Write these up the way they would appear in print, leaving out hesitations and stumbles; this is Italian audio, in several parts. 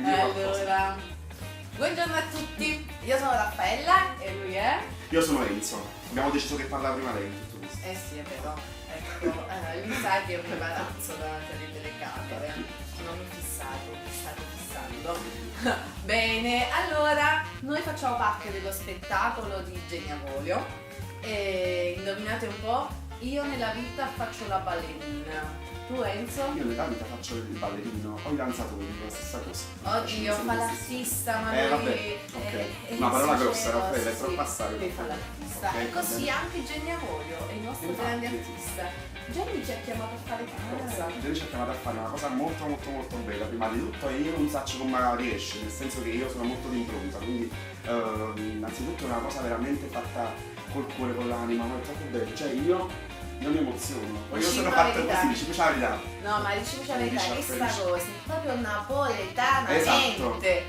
Allora, buongiorno a tutti, io sono Raffaella e lui è? Io sono Enzo, abbiamo deciso che parla prima lei in tutto questo. Eh sì, è vero, ecco, lui sa che è un preparazzo davanti alle telecamere, non fissando. Bene, allora, noi facciamo parte dello spettacolo di Geniavolio e indovinate un po', io nella vita faccio la ballerina. Tu Enzo? Io nella vita faccio il ballerino o i danzatori, la stessa cosa. Oddio, fa l'artista, ma lui vabbè, ok. Una parola grossa, Raffaella, è troppo assai. Lui fa l'artista. Ok, E così va anche Geniavolio è il nostro Infatti. grande artista. Jenny ci ha chiamato a fare che cosa? Noi ci ha chiamato a fare una cosa molto bella. Prima di tutto io non so come riesce, nel senso che io sono molto di impronta, quindi innanzitutto è una cosa veramente fatta col cuore, con l'anima, ma è troppo bello. Cioè io mi emoziono. Poi io sono fatto così, diciamo la verità. No, ma diciamo la verità, Dici, questa dici. cosa è proprio napoletanamente, Esatto. ovvero è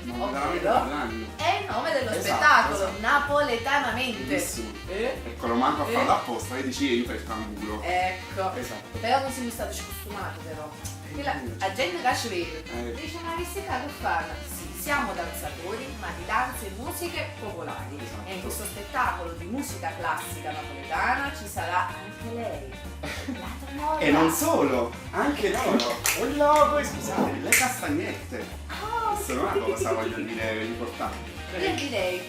il nome dello Esatto, spettacolo, esatto. napoletanamente. Bellissimo. Eccolo, manco a farlo apposta, vedi ci io per il cambulo. Ecco, Esatto. però non siamo stati costumati però. La gente piace vedere. Dice, ma che stai a fare? Sì, siamo danzatori, ma di danze e musiche popolari. Esatto. E in questo spettacolo di musica classica napoletana ci sarà anche lei. La Tenora. E non solo, anche loro. Il logo, scusate, le castagnette. Questa non è una cosa, voglio dire, importante. Io direi,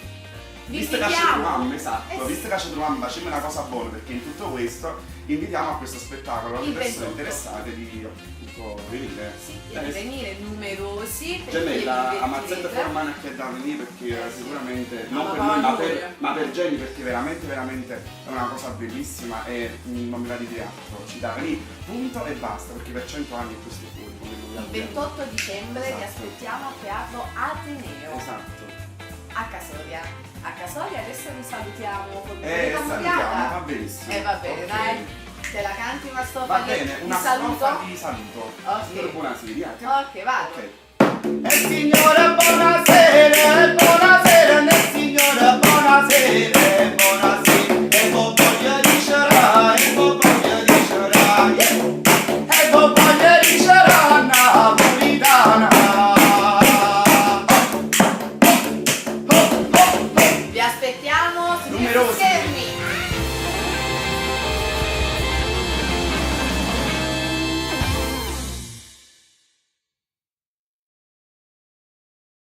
vi Visto che ci invitiamo. troviamo, esatto, sì. visto che ci troviamo, facciamo una cosa buona, perché in tutto questo invitiamo a questo spettacolo le Il persone 28. interessate di appunto venire. Sì, di venire numerosi. perché Gemella, vi a Mazzetta divertirete. Formana che da venire perché sicuramente, non Ma per va noi, a ma per, noi. ma per Jenny, perché veramente è una cosa bellissima e non mi va di teatro, ci da venire, punto e basta, perché per 100 anni è questo fuori, come noi Il abbiamo. 28 dicembre vi Esatto. aspettiamo al Teatro Ateneo Esatto. a Casoria. A Casoria adesso vi salutiamo con una Salutiamo, va benissimo. va bene, Ok. dai. Te la canti una strofa Va bene, di una saluto? strofa di saluto. Ok. Signor Buonasera. Ok, vado. Ok. E signor